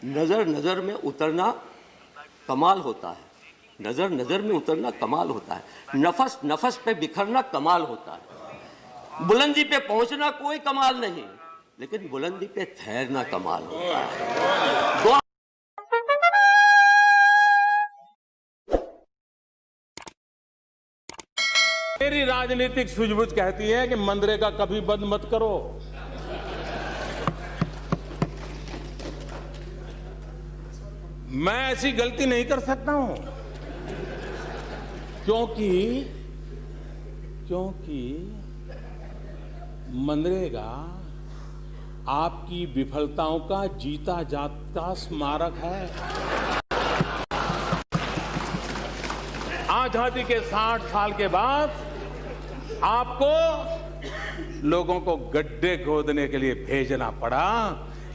नज़र नज़र में उतरना कमाल होता है, नज़र नज़र में उतरना कमाल होता है, नफस नफस पे बिखरना कमाल होता है। बुलंदी पे पहुंचना कोई कमाल नहीं, लेकिन बुलंदी पे ठहरना कमाल होता है। मेरी राजनीतिक सूझबूझ कहती है कि मनरेगा कभी बंद मत करो। मैं ऐसी गलती नहीं कर सकता हूं, क्योंकि मनरेगा आपकी विफलताओं का जीता जागता स्मारक है। आजादी के 60 साल के बाद आपको लोगों को गड्ढे खोदने के लिए भेजना पड़ा।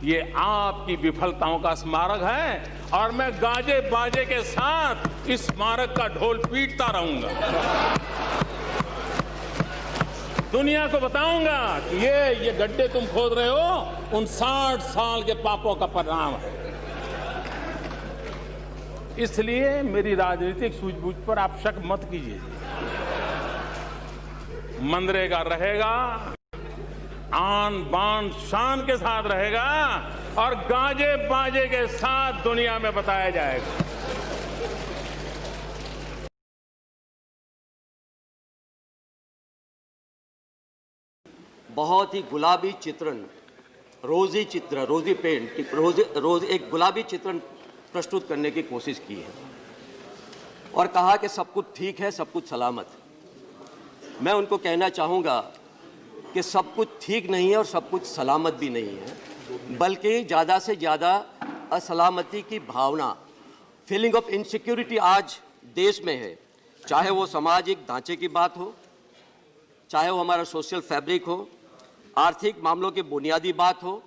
ये आपकी विफलताओं का स्मारक है और मैं गाजे बाजे के साथ इस स्मारक का ढोल पीटता रहूंगा। दुनिया को बताऊंगा कि ये गड्ढे तुम खोद रहे हो उन 60 साल के पापों का परिणाम है। इसलिए मेरी राजनीतिक सूझबूझ पर आप शक मत कीजिए। मनरेगा रहेगा, आन बान शान के साथ रहेगा और गाजे बाजे के साथ दुनिया में बताया जाएगा। बहुत ही गुलाबी चित्रण, रोजी पेंट, रोज एक गुलाबी चित्रण प्रस्तुत करने की कोशिश की है और कहा कि सब कुछ ठीक है, सब कुछ सलामत है। मैं उनको कहना चाहूँगा कि सब कुछ ठीक नहीं है और सब कुछ सलामत भी नहीं है, बल्कि ज़्यादा से ज़्यादा असलामती की भावना, फीलिंग ऑफ इनसिक्योरिटी आज देश में है। चाहे वो सामाजिक ढांचे की बात हो, चाहे वो हमारा सोशल फैब्रिक हो, आर्थिक मामलों की बुनियादी बात हो,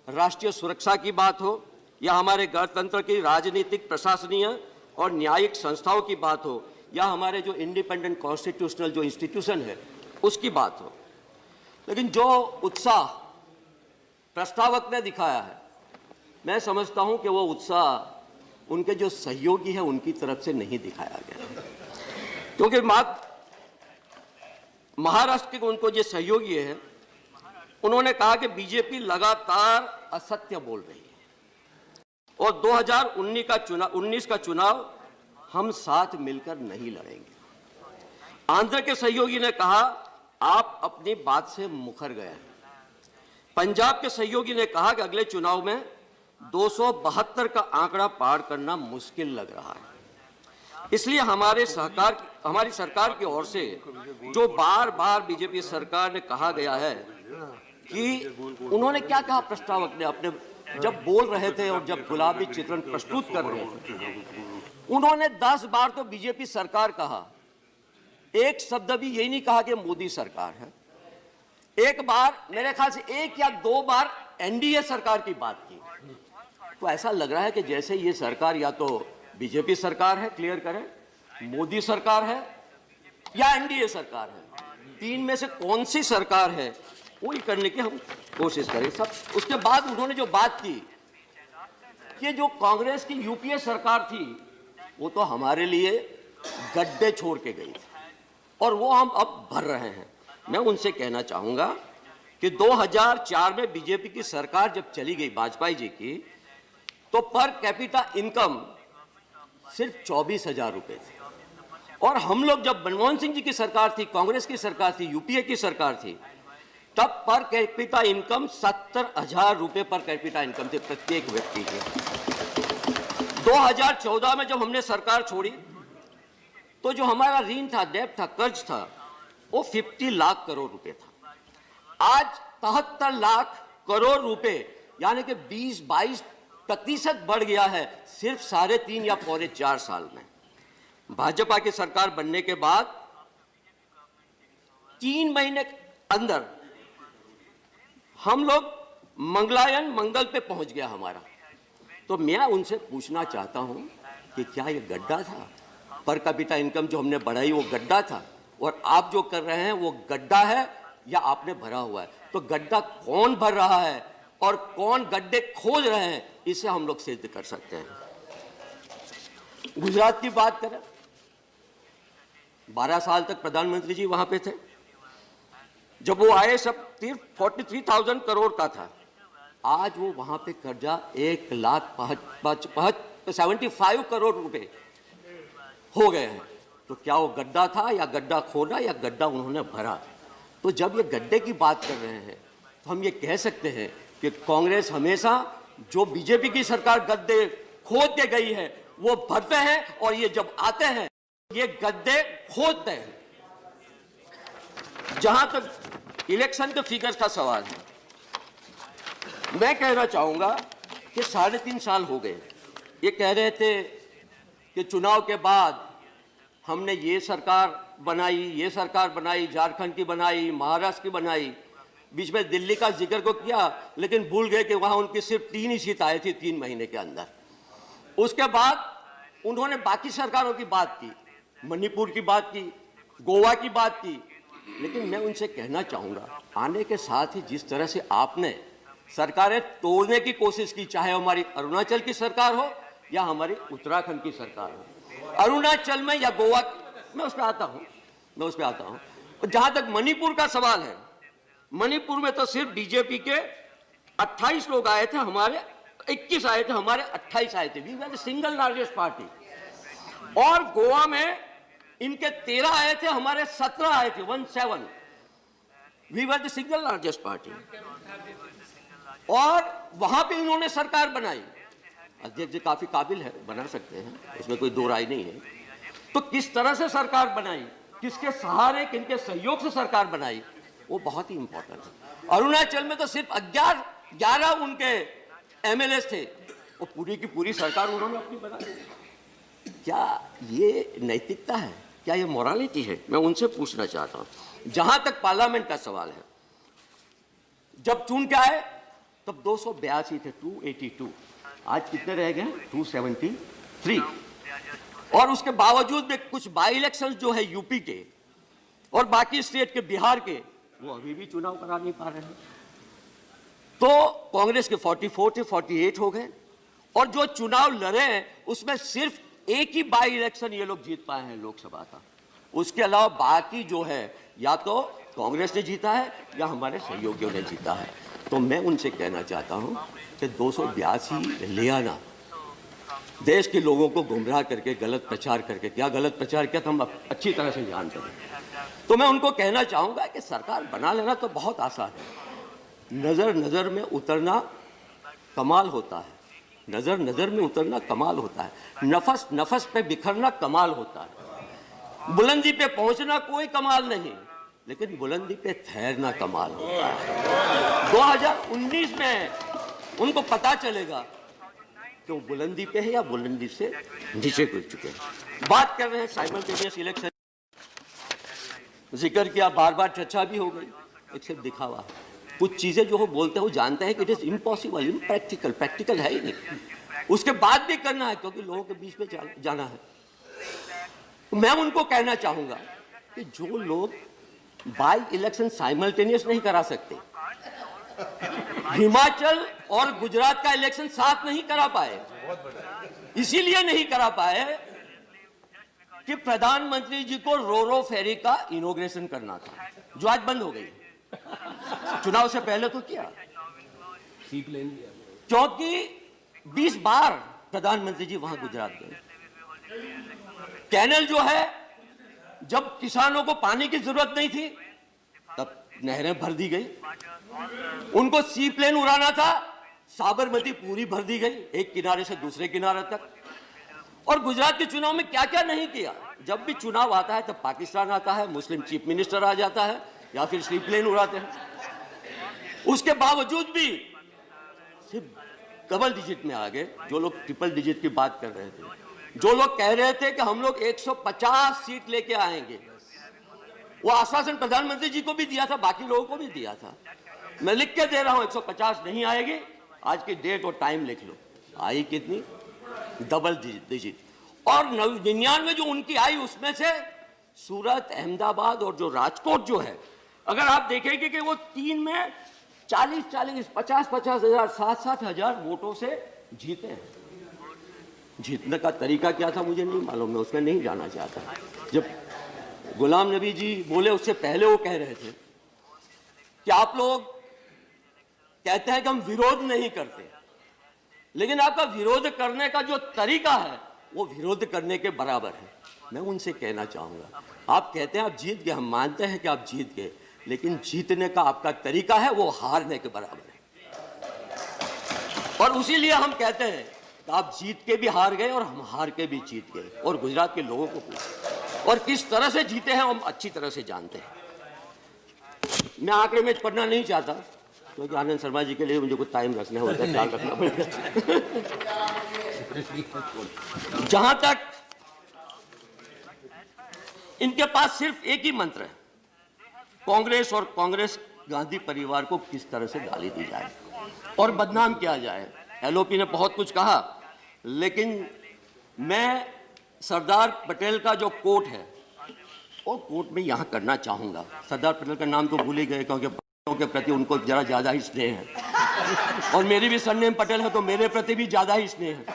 राष्ट्रीय सुरक्षा की बात हो, या हमारे गणतंत्र की राजनीतिक, प्रशासनीय और न्यायिक संस्थाओं की बात हो, या हमारे जो इंडिपेंडेंट कॉन्स्टिट्यूशनल जो इंस्टीट्यूशन है उसकी बात हो। लेकिन जो उत्साह प्रस्तावक ने दिखाया है, मैं समझता हूं कि वो उत्साह उनके जो सहयोगी है उनकी तरफ से नहीं दिखाया गया, क्योंकि महाराष्ट्र के उनको जो सहयोगी है उन्होंने कहा कि बीजेपी लगातार असत्य बोल रही है और 2019 का चुनाव हम साथ मिलकर नहीं लड़ेंगे। आंध्र के सहयोगी ने कहा आप अपनी बात से मुकर गए हैं। पंजाब के सहयोगी ने कहा कि अगले चुनाव में 272 का आंकड़ा पार करना मुश्किल लग रहा है। इसलिए हमारी सरकार की ओर से जो बार बार बीजेपी सरकार ने कहा गया है कि उन्होंने क्या कहा, प्रस्तावक ने अपने जब बोल रहे थे और जब गुलाबी चित्रण प्रस्तुत कर रहे थे, उन्होंने 10 बार तो बीजेपी सरकार कहा, एक शब्द भी यही नहीं कहा कि मोदी सरकार है। एक बार, मेरे ख्याल से 1 या 2 बार एनडीए सरकार की बात की। तो ऐसा लग रहा है कि जैसे ये सरकार या तो बीजेपी सरकार है, क्लियर करें, मोदी सरकार है या एनडीए सरकार है, 3 में से कौन सी सरकार है वही करने की हम कोशिश करें सब। उसके बाद उन्होंने जो बात की कि जो कांग्रेस की यूपीए सरकार थी वो तो हमारे लिए गड्ढे छोड़ के गई थी और वो हम अब भर रहे हैं। मैं उनसे कहना चाहूंगा कि 2004 में बीजेपी की सरकार जब चली गई वाजपेयी जी की, तो पर कैपिटा इनकम सिर्फ 24,000 रुपए थी और हम लोग जब मनमोहन सिंह जी की सरकार थी, कांग्रेस की सरकार थी, यूपीए की सरकार थी, तब पर कैपिटा इनकम 70,000 रुपए पर कैपिटा इनकम थे प्रत्येक व्यक्ति के। 2014 में जब हमने सरकार छोड़ी तो जो हमारा ऋण था, डेब्ट था, कर्ज था, वो 50 लाख करोड़ रुपए था। आज 73 लाख करोड़ रुपए यानी कि 20-22% बढ़ गया है सिर्फ 3.5 या पौने 4 साल में। भाजपा की सरकार बनने के बाद 3 महीने अंदर हम लोग मंगल पे पहुंच गया हमारा। तो मैं उनसे पूछना चाहता हूं कि क्या ये गड्ढा था? पर कैपिटा इनकम जो हमने बढ़ाई वो गड्ढा था और आप जो कर रहे हैं वो गड्ढा है या आपने भरा हुआ है? तो गड्ढा कौन भर रहा है और कौन गड्ढे खोज रहे हैं, इसे हम लोग सिद्ध कर सकते हैं। गुजरात की बात करें, 12 साल तक प्रधानमंत्री जी वहां पे थे। जब वो आए सब 43,000 करोड़ का था। आज वो वहां पे कर्जा 1,75 करोड़ रुपए हो गए हैं। तो क्या वो गड्ढा था या गड्ढा खोदा या गड्ढा उन्होंने भरा? तो जब ये गड्ढे की बात कर रहे हैं तो हम ये कह सकते हैं कि कांग्रेस हमेशा जो बीजेपी की सरकार गड्ढे खोद के गई है वो भरते हैं, और ये जब आते हैं ये गड्ढे खोदते हैं। जहां तक इलेक्शन के फिगर्स का सवाल है, मैं कहना चाहूंगा कि 3.5 साल हो गए। ये कह रहे थे कि चुनाव के बाद हमने ये सरकार बनाई, झारखंड की बनाई, महाराष्ट्र की बनाई, बीच में दिल्ली का जिक्र को किया, लेकिन भूल गए कि वहां उनकी सिर्फ 3 ही सीट आई थी 3 महीने के अंदर। उसके बाद उन्होंने बाकी सरकारों की बात की, मणिपुर की बात की, गोवा की बात की, लेकिन मैं उनसे कहना चाहूंगा आने के साथ ही जिस तरह से आपने सरकारें तोड़ने की कोशिश की, चाहे हमारी अरुणाचल की सरकार हो या हमारी उत्तराखंड की सरकार हो, अरुणाचल में या गोवा, मैं उस पर आता हूं। जहां तक मणिपुर का सवाल है, मणिपुर में तो सिर्फ बीजेपी के 28 लोग आए थे, हमारे 21 आए थे, हमारे 28 आए थे। We were the single largest party. और गोवा में इनके 13 आए थे, हमारे 17 आए थे, 17। We were the single largest party. और वहां पे इन्होंने सरकार बनाई। अध्यक्ष जी काफी काबिल है, बना सकते हैं, इसमें कोई दो राय नहीं है। तो किस तरह से सरकार बनाई, किसके सहारे, किनके सहयोग से सरकार बनाई, वो बहुत ही इंपॉर्टेंट है। अरुणाचल में तो सिर्फ 11 उनके एमएलए थे, वो पूरी की पूरी सरकार उन्होंने अपनी बना दी। क्या ये नैतिकता है? क्या ये मोरालिटी है? मैं उनसे पूछना चाहता हूं। जहां तक पार्लियामेंट का सवाल है, जब चुन के आए तब 282 थे, 282। आज कितने रह गए? 273। और उसके बावजूद भी कुछ बाई इलेक्शन जो है यूपी के और बाकी स्टेट के, बिहार के, वो अभी भी चुनाव करा नहीं पा रहे हैं। तो कांग्रेस के 44 थे, 48 हो गए। और जो चुनाव लड़े हैं उसमें सिर्फ एक ही बाई इलेक्शन ये लोग जीत पाए हैं लोकसभा का। उसके अलावा बाकी जो है या तो कांग्रेस ने जीता है या हमारे सहयोगियों ने जीता है। तो मैं उनसे कहना चाहता हूं कि 282 ले आना, देश के लोगों को गुमराह करके, गलत प्रचार करके, क्या गलत प्रचार किया तो हम अच्छी तरह से जानते हैं। तो मैं उनको कहना चाहूंगा कि सरकार बना लेना तो बहुत आसान है, नजर में उतरना कमाल होता है। नजर में उतरना कमाल होता है, नफस पे बिखरना कमाल होता है। बुलंदी पे पहुंचना कोई कमाल नहीं, लेकिन बुलंदी पे ठहरना कमाल होता है। 2019 में उनको पता चलेगा कि वो बुलंदी पे है या बुलंदी से नीचे गिर चुके हैं। बात कर रहे हैं साइमल्टेनियस इलेक्शन, जिक्र किया, बार चर्चा भी हो गई। एक सिर्फ दिखावा, कुछ चीजें जो वो बोलते हैं वो जानते हैं कि इट इज इम्पॉसिबल, प्रैक्टिकल है ही नहीं। उसके बाद भी करना है क्योंकि लोगों के बीच में जाना है। तो मैं उनको कहना चाहूंगा कि जो लोग बाई इलेक्शन साइमल्टेनियस नहीं करा सकते, हिमाचल और गुजरात का इलेक्शन साथ नहीं करा पाए, इसीलिए नहीं करा पाए कि प्रधानमंत्री जी को रो फेरी का इनॉग्रेशन करना था, जो आज बंद हो गई। चुनाव से पहले तो किया, क्योंकि 20 बार प्रधानमंत्री जी वहां गुजरात गए। कैनल जो है, जब किसानों को पानी की जरूरत नहीं थी तब नहरें भर दी गई। उनको सी प्लेन उड़ाना था, साबरमती पूरी भर दी गई, एक किनारे से दूसरे किनारे तक। और गुजरात के चुनाव में क्या क्या नहीं किया। जब भी चुनाव आता है तब पाकिस्तान आता है, मुस्लिम चीफ मिनिस्टर आ जाता है या फिर सी प्लेन उड़ाते हैं। उसके बावजूद भी सिर्फ डबल डिजिट में आ गए। जो लोग ट्रिपल डिजिट की बात कर रहे थे, जो लोग कह रहे थे कि हम लोग 150 सीट लेके आएंगे, वो आश्वासन प्रधानमंत्री जी को भी दिया था, बाकी लोगों को भी दिया था। मैं लिख के दे रहा हूं 150 नहीं आएगी। आज की डेट और टाइम लिख लो, आई कितनी? Double digit. और 99 जो उनकी आई, उसमें से सूरत, अहमदाबाद और जो राजकोट जो है, अगर आप देखेंगे कि वो 3 में 40-40, 50-50 हजार, 7-7 हजार वोटों से जीते हैं। जीतने का तरीका क्या था मुझे नहीं मालूम, मैं उसमें नहीं जाना चाहता। जब गुलाम नबी जी बोले उससे पहले वो कह रहे थे कि आप लोग कहते हैं कि हम विरोध नहीं करते, लेकिन आपका विरोध करने का जो तरीका है वो विरोध करने के बराबर है। मैं उनसे कहना चाहूंगा, आप कहते हैं आप जीत गए, हम मानते हैं कि आप जीत गए, लेकिन जीतने का आपका तरीका है वो हारने के बराबर है। और उसीलिए हम कहते हैं कि आप जीत के भी हार गए और हम हार के भी जीत गए। और गुजरात के लोगों को पूछें और किस तरह से जीते हैं हम अच्छी तरह से जानते हैं। मैं आंकड़े में पढ़ना नहीं चाहता क्योंकि आनंद शर्मा जी के लिए मुझे कुछ टाइम रखना होता है, ख्याल रखना पड़ेगा। जहां तक इनके पास सिर्फ एक ही मंत्र है, कांग्रेस और कांग्रेस गांधी परिवार को किस तरह से गाली दी जाए और बदनाम किया जाए। एलओपी ने बहुत कुछ कहा, लेकिन मैं सरदार पटेल का जो कोट है वो कोट में यहां करना चाहूंगा। सरदार पटेल का नाम तो भूल ही गए क्योंकि बच्चों के प्रति उनको जरा ज्यादा ही स्नेह है, और मेरी भी सरनेम पटेल है तो मेरे प्रति भी ज्यादा ही स्नेह है।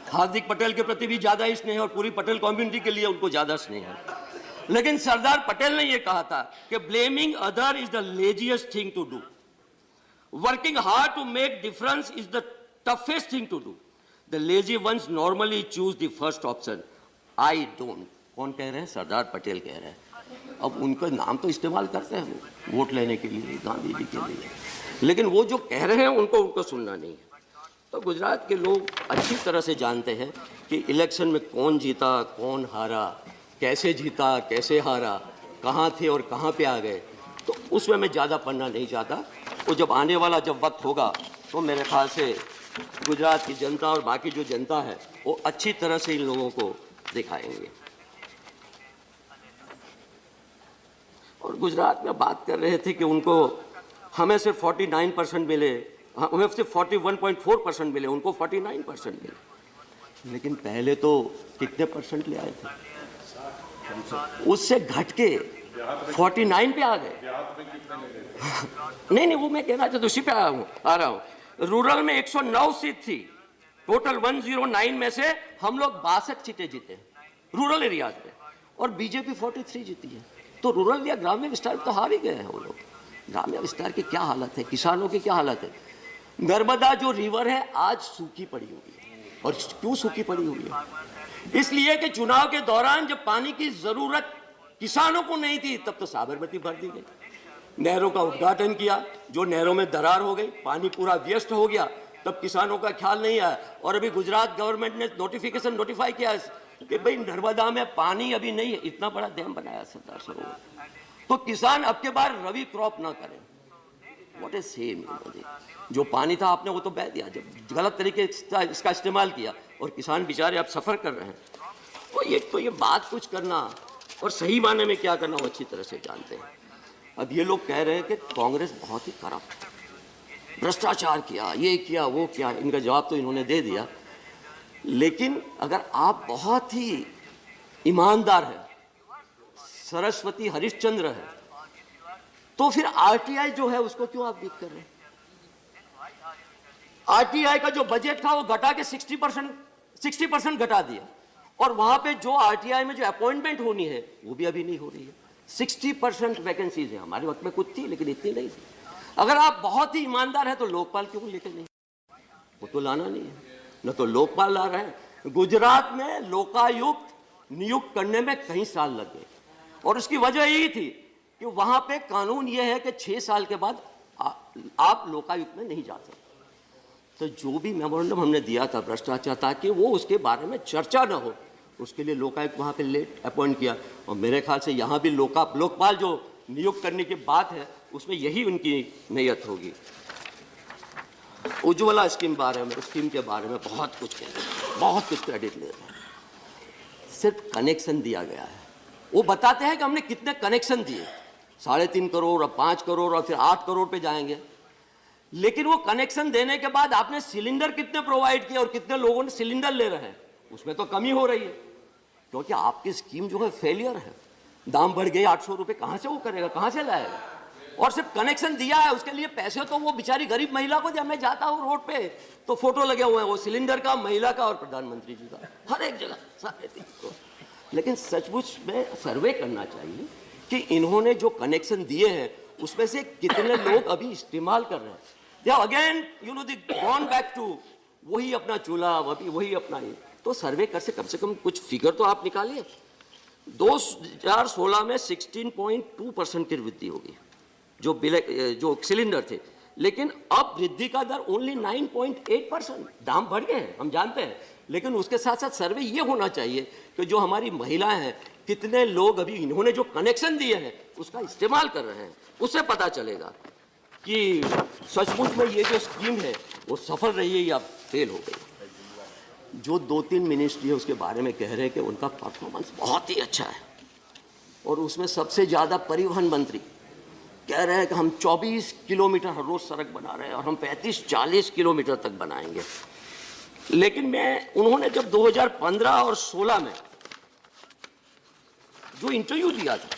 हार्दिक पटेल के प्रति भी ज्यादा ही स्नेह है और पूरी पटेल कम्युनिटी के लिए उनको ज्यादा स्नेह है। लेकिन सरदार पटेल ने यह कहा था कि blaming other is the laziest thing to do, working hard to make difference is the toughest thing to do, the lazy ones normally choose the first option, I don't. कौन कह रहे हैं? सरदार पटेल कह रहे हैं। अब उनका नाम तो इस्तेमाल करते हैं वोट लेने के लिए, गांधी जी के लिए, लेकिन वो जो कह रहे हैं उनको सुनना नहीं है। तो गुजरात के लोग अच्छी तरह से जानते हैं कि इलेक्शन में कौन जीता, कौन हारा, कैसे जीता, कैसे हारा, कहाँ थे और कहाँ पे आ गए। तो उसमें मैं ज़्यादा पढ़ना नहीं चाहता। वो जब आने वाला जब वक्त होगा तो मेरे ख्याल से गुजरात की जनता और बाकी जो जनता है वो अच्छी तरह से इन लोगों को दिखाएंगे। और गुजरात में बात कर रहे थे कि उनको हमें सिर्फ 49% मिले, हमें सिर्फ 41.4% मिले, उनको 49% मिले। लेकिन पहले तो कितने परसेंट ले आए थे? उससे घट के 49 पे आ गए। नहीं, वो मैं कहना चाहता उसी पे आ रहा हूँ। रूरल में 109 सीट थी, टोटल 109 में से हम लोग 62 सीटें जीते रूरल एरियाज में, और बीजेपी 43 जीती है। तो रूरल या ग्राम्य विस्तार तो हार ही गए हैं वो लोग। ग्राम्य विस्तार की क्या हालत है, किसानों की क्या हालत है। नर्मदा जो रिवर है आज सूखी पड़ी हुई है, और क्यों सूखी पड़ी हुई है? इसलिए कि चुनाव के दौरान जब पानी की जरूरत किसानों को नहीं थी तब तो साबरमती भर दी गई, नहरों का उद्घाटन किया, जो नहरों में दरार हो गई, पानी पूरा व्यस्त हो गया, तब किसानों का ख्याल नहीं आया। और अभी गुजरात गवर्नमेंट ने नोटिफाई किया कि भाई नर्मदा में पानी अभी नहीं है, इतना बड़ा डैम बनाया सरदार सरोवर, तो किसान अब के बार रवि क्रॉप ना करें। What A same. जो पानी था आपने वो तो बह दिया, जब गलत तरीके से इसका इस्तेमाल किया, और किसान बेचारे अब सफर कर रहे हैं। तो ये बात कुछ करना और सही मायने में क्या करना वो अच्छी तरह से जानते हैं। अब ये लोग कह रहे हैं कि कांग्रेस बहुत ही करप्ट, भ्रष्टाचार किया, ये किया, वो किया। इनका जवाब तो इन्होंने दे दिया। लेकिन अगर आप बहुत ही ईमानदार हैं, सरस्वती हरिश्चंद्र है, तो फिर आरटीआई जो है उसको क्यों आप वीक कर रहे हैं? आरटीआई का जो बजट था वो घटा के 60% घटा दिया, और वहां पे जो आरटीआई में जो अपॉइंटमेंट होनी है वो भी अभी नहीं हो रही है। 60% वैकेंसीज है। हमारे वक्त में कुछ थी लेकिन इतनी नहीं थी। अगर आप बहुत ही ईमानदार है तो लोकपाल क्यों लेते नहीं? वो तो लाना नहीं है, न तो लोकपाल ला रहे हैं। गुजरात में लोकायुक्त नियुक्त करने में कई साल लग गए, और उसकी वजह यही थी कि वहां पे कानून यह है कि 6 साल के बाद आप लोकायुक्त में नहीं जा सकते। तो जो भी मेमोरेंडम हमने दिया था भ्रष्टाचार, ताकि वो उसके बारे में चर्चा ना हो, उसके लिए लोकायुक्त वहां पे लेट अपॉइंट किया। और मेरे ख्याल से यहाँ भी लोकपाल जो नियुक्त करने की बात है उसमें यही उनकी नीयत होगी। उज्ज्वला स्कीम के बारे में बहुत कुछ कहते हैं, बहुत कुछ क्रेडिट ले रहे हैं। सिर्फ कनेक्शन दिया गया है। वो बताते हैं कि हमने कितने कनेक्शन दिए, 3.5 करोड़ और 5 करोड़ और फिर 8 करोड़ पे जाएंगे। लेकिन वो कनेक्शन देने के बाद आपने सिलेंडर कितने प्रोवाइड किए और कितने लोगों ने सिलेंडर ले रहे हैं, उसमें तो कमी हो रही है, क्योंकि आपकी स्कीम जो है फेलियर है। दाम बढ़ गए 800 रुपये, कहाँ से वो करेगा, कहाँ से लाएगा? और सिर्फ कनेक्शन दिया है, उसके लिए पैसे तो वो बेचारी गरीब महिला को दिया। मैं जाता हूँ रोड पे तो फोटो लगे हुए हैं वो सिलेंडर का, महिला का और प्रधानमंत्री जी का, हर एक जगह सारे दिन को। लेकिन सचमुच में सर्वे करना चाहिए कि इन्होंने जो कनेक्शन दिए हैं उसमें से कितने लोग अभी इस्तेमाल कर रहे हैं। Again you know the gone back to वही अपना चूल्हा, वही अपना ये। तो सर्वे कर से कम कुछ फिगर तो आप निकालिए। 2016 में 16.2% की वृद्धि होगी जो सिलेंडर थे, लेकिन अब वृद्धि का दर ओनली 9.8%। दाम बढ़ गए हैं हम जानते हैं, लेकिन उसके साथ साथ सर्वे ये होना चाहिए कि जो हमारी महिलाएं हैं कितने लोग अभी इन्होंने जो कनेक्शन दिए हैं उसका इस्तेमाल कर रहे हैं, उससे पता चलेगा कि सचमुच में ये जो स्कीम है वो सफल रही है या फेल हो गई। जो 2-3 मिनिस्ट्री है उसके बारे में कह रहे हैं कि उनका परफॉर्मेंस बहुत ही अच्छा है, और उसमें सबसे ज़्यादा परिवहन मंत्री कह रहे हैं कि हम 24 किलोमीटर हर रोज सड़क बना रहे हैं और हम 35-40 किलोमीटर तक बनाएंगे। लेकिन उन्होंने जब 2015 और 16 में जो इंटरव्यू दिया था,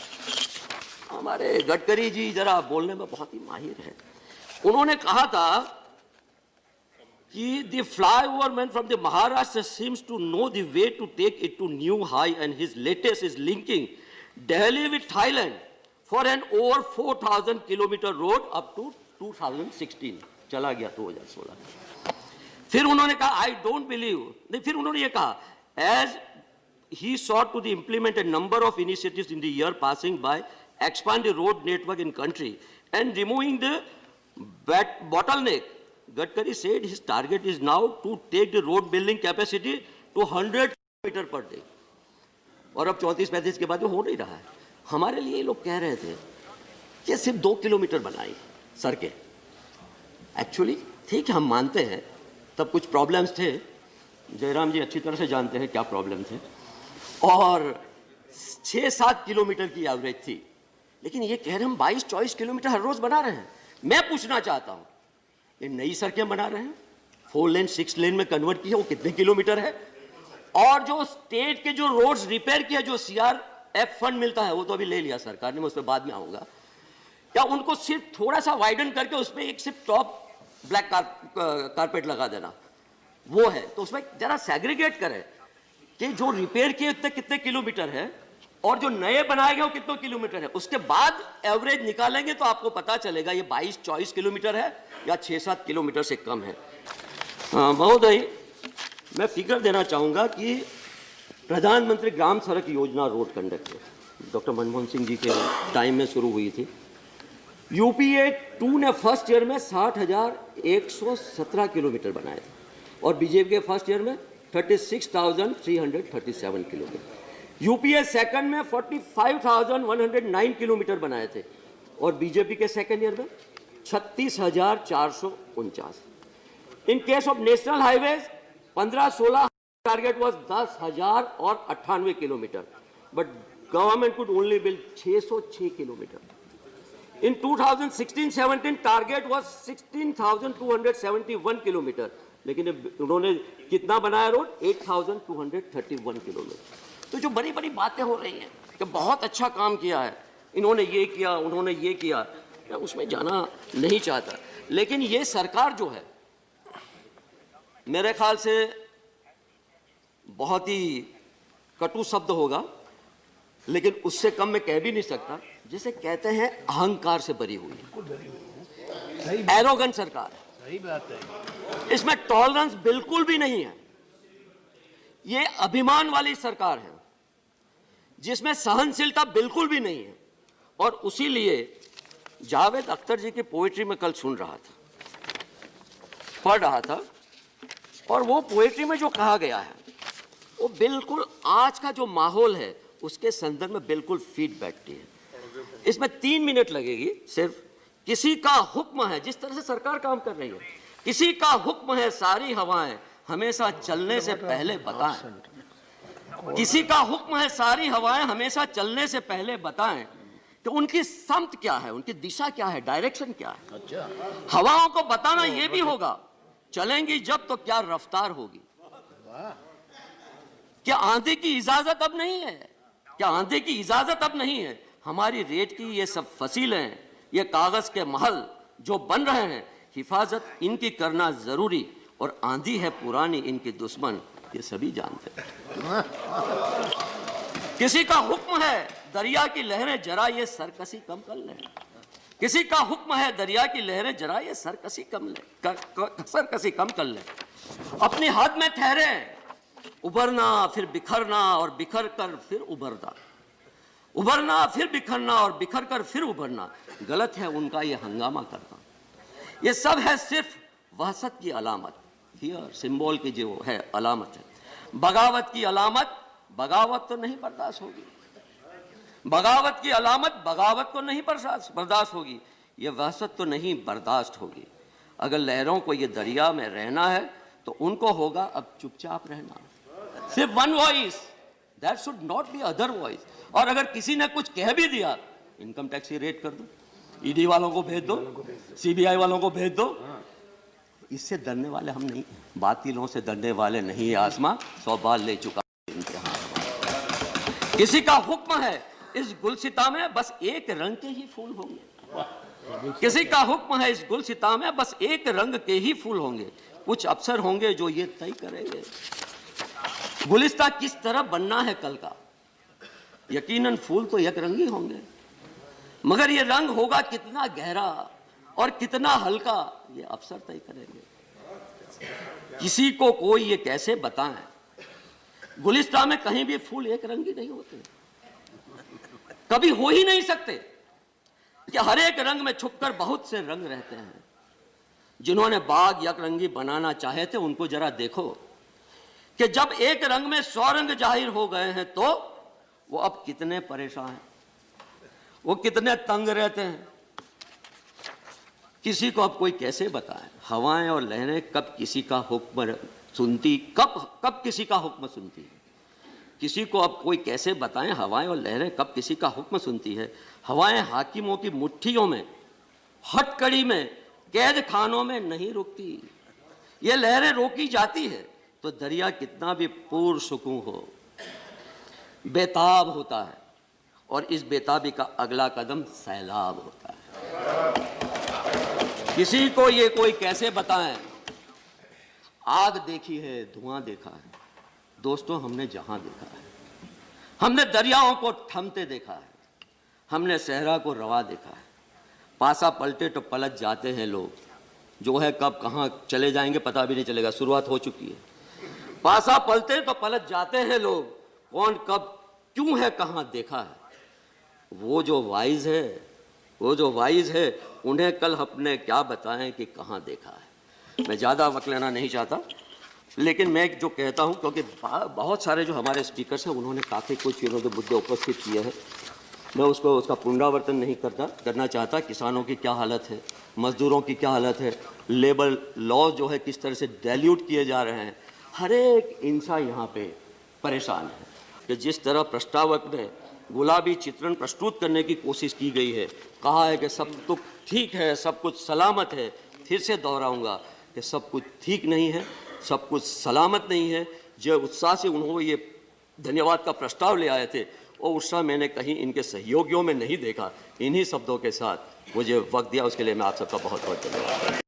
हमारे गडकरी जी जरा बोलने में बहुत ही माहिर है, उन्होंने कहा था कि the flyover man from the Maharashtra seems to know the way to take it to new high and his latest is linking Delhi with Thailand for an over 4,000 kilometre road up to 2016। चला गया 2016। फिर उन्होंने कहा आई डोंट बिलीव, नहीं फिर उन्होंने ये कहा as he sought to implement a number of initiatives in the year passing by, expand the road network in country and removing the bottleneck. Gadkari said his target is now to take the road building capacity to 100 km per day. और अब 34-35 के बाद वो हो नहीं रहा है। हमारे लिए लोग कह रहे थे कि सिर्फ 2 किलोमीटर बनाई सड़कें। एक्चुअली ठीक है, हम मानते हैं तब कुछ प्रॉब्लम्स थे, जयराम जी अच्छी तरह से जानते हैं क्या प्रॉब्लम थे, और 6-7 किलोमीटर की एवरेज थी, लेकिन ये कह रहे हम 22-24 किलोमीटर हर रोज बना रहे हैं। मैं पूछना चाहता हूं, ये नई सड़कें बना रहे हैं, 4 लेन 6 लेन में कन्वर्ट की है, वो कितने किलोमीटर है? और जो स्टेट के जो रोड्स रिपेयर किया, जो CRF फंड मिलता है, वो तो अभी ले लिया सरकार ने, मैं उस पर बाद में आऊंगा, क्या उनको सिर्फ थोड़ा सा वाइडन करके उसमें एक सिर्फ टॉप ब्लैक कारपेट लगा देना वो है? तो उसमें जरा सेग्रीगेट करें कि जो रिपेयर किए उतने कितने किलोमीटर है और जो नए बनाए गए वो कितने किलोमीटर है, उसके बाद एवरेज निकालेंगे तो आपको पता चलेगा ये 22-24 किलोमीटर है या 6-7 किलोमीटर से कम है। महोदय, मैं फिगर देना चाहूंगा कि प्रधानमंत्री ग्राम सड़क योजना road conduct doctor Manmohan Singh ji के टाइम में शुरू हुई थी। UPA 2 ने फर्स्ट ईयर में 60,117 किलोमीटर बनाए थे और बीजेपी के फर्स्ट ईयर में 36,337 किलोमीटर। UPA सेकंड में 45,109 किलोमीटर बनाए थे और बीजेपी के सेकंड ईयर में 36,449। In case of national highways 15-16 target was 10,000 और 98 kilometre, but government could only build 606 kilometre. In 2016-17 target was 16,271 kilometre, लेकिन उन्होंने कितना बनाया रोड? 8,231 किलोमीटर। तो जो बड़ी बड़ी बातें हो रही हैं कि बहुत अच्छा काम किया है, इन्होंने ये किया, उन्होंने ये किया, मैं उसमें जाना नहीं चाहता। लेकिन ये सरकार जो है, मेरे ख्याल से बहुत ही कटु शब्द होगा, लेकिन उससे कम मैं कह भी नहीं सकता, जिसे कहते हैं अहंकार से भरी हुई, एरोगेंट सरकार। सही बात है। इसमें टॉलरेंस बिल्कुल भी नहीं है। ये अभिमान वाली सरकार है जिसमें सहनशीलता बिल्कुल भी नहीं है। और उसी लिए जावेद अख्तर जी की पोएट्री में कल सुन रहा था, पढ़ रहा था, और वो पोएट्री में जो कहा गया है वो बिल्कुल आज का जो माहौल है उसके संदर्भ में बिल्कुल फिट बैठती है। इसमें 3 मिनट लगेगी सिर्फ। किसी का हुक्म है, जिस तरह से सरकार काम कर रही है, किसी का हुक्म है सारी हवाएं हमेशा चलने से पहले बताएं। किसी का हुक्म है सारी हवाएं हमेशा चलने से पहले बताएं कि उनकी समत क्या है, उनकी दिशा क्या है, डायरेक्शन क्या है। हवाओं को बताना यह भी होगा चलेंगी जब तो क्या रफ्तार होगी। क्या आंधी की इजाजत अब नहीं है? क्या आंधी की इजाजत अब नहीं है? हमारी रेत की ये सब फसीलें ये कागज के महल जो बन रहे हैं, हिफाजत इनकी करना जरूरी, और आंधी है पुरानी इनकी दुश्मन, ये सभी जानते हैं। किसी का हुक्म है दरिया की लहरें जरा ये सरकशी कम कर लें, किसी का हुक्म है दरिया की लहरें जरा ये सरकशी सरकशी कम कर लें। अपनी हद में ठहरे, उबरना फिर बिखरना और बिखर कर फिर उबरना, उबरना फिर बिखरना और बिखर कर फिर उबरना। गलत है उनका ये हंगामा करना। ये सब है सिर्फ वहशत की अलामत, फियर सिंबल की जो है अलामत है। बगावत की अलामत बगावत तो नहीं बर्दाश्त होगी, बगावत की अलामत बगावत को नहीं बर्दाश्त होगी, ये वहशत तो नहीं बर्दाश्त होगी। अगर लहरों को ये दरिया में रहना है तो उनको होगा अब चुपचाप रहना। सिर्फ one voice, that should not be other voice. और अगर किसी ने कुछ कह भी दिया, इनकम टैक्स की रेड कर दो, ईडी वालों को भेज दो, सीबीआई वालों को भेज दो। इससे डरने वाले हम नहीं, बातिलों से डरने वाले नहीं। आसमां 100 बार ले चुका इम्तिहान। किसी का हुक्म है इस गुलसिता में बस एक रंग के ही फूल होंगे, किसी का हुक्म है इस गुलसिता में बस एक रंग के ही फूल होंगे। कुछ अफसर होंगे जो ये तय करेंगे गुलिस्ता किस तरह बनना है कल का। यकीनन फूल तो एक रंगी होंगे, मगर ये रंग होगा कितना गहरा और कितना हल्का, ये अफसर तय करेंगे। किसी को कोई ये कैसे बताएं, गुलिस्ता में कहीं भी फूल एक रंगी नहीं होते, कभी हो ही नहीं सकते कि हर एक रंग में छुपकर बहुत से रंग रहते हैं। जिन्होंने बाग एक रंगी बनाना चाहे थे उनको जरा देखो कि जब एक रंग में 100 रंग जाहिर हो गए हैं तो वो अब कितने परेशान हैं, वो कितने तंग रहते हैं। किसी को अब कोई कैसे बताए, हवाएं और लहरें कब किसी का हुक्म सुनती, कब किसी का हुक्म सुनती है। किसी को अब कोई कैसे बताएं, हवाएं और लहरें कब किसी का हुक्म सुनती है। हवाएं हाकिमों की मुट्ठियों में, हथकड़ी में, कैद खानों में नहीं रुकती। ये लहरें रोकी जाती है तो दरिया कितना भी पुरसुकून हो, बेताब होता है, और इस बेताबी का अगला कदम सैलाब होता है। किसी को ये कोई कैसे बताएं, आग देखी है, धुआं देखा है। दोस्तों, हमने जहां देखा है, हमने दरियाओं को थमते देखा है, हमने सहरा को रवा देखा है। पासा पलटे तो पलट जाते हैं लोग, जो है कब कहां चले जाएंगे पता भी नहीं चलेगा। शुरुआत हो चुकी है। पासा पलटे तो पलट जाते हैं लोग, कौन कब क्यों है कहां देखा है। वो जो वाइज है उन्हें कल अपने क्या बताएं कि कहां देखा है। मैं ज़्यादा वक्त लेना नहीं चाहता, लेकिन मैं जो कहता हूं, क्योंकि बहुत सारे जो हमारे स्पीकर्स हैं उन्होंने काफ़ी कुछ चीज़ों के मुद्दे उपस्थित किए हैं, मैं उसका पुनरावर्तन नहीं करना चाहता। किसानों की क्या हालत है, मजदूरों की क्या हालत है, लेबर लॉ जो है किस तरह से डाइल्यूट किए जा रहे हैं। हर एक इंसान यहाँ पे परेशान है कि जिस तरह प्रस्तावक में गुलाबी चित्रण प्रस्तुत करने की कोशिश की गई है, कहा है कि सब कुछ ठीक है, सब कुछ सलामत है। फिर से दोहराऊंगा कि सब कुछ ठीक नहीं है, सब कुछ सलामत नहीं है। जो उत्साह से उन्होंने ये धन्यवाद का प्रस्ताव ले आए थे, वो उत्साह मैंने कहीं इनके सहयोगियों में नहीं देखा। इन्हीं शब्दों के साथ मुझे वक्त दिया, उसके लिए मैं आप सबका बहुत बहुत धन्यवाद।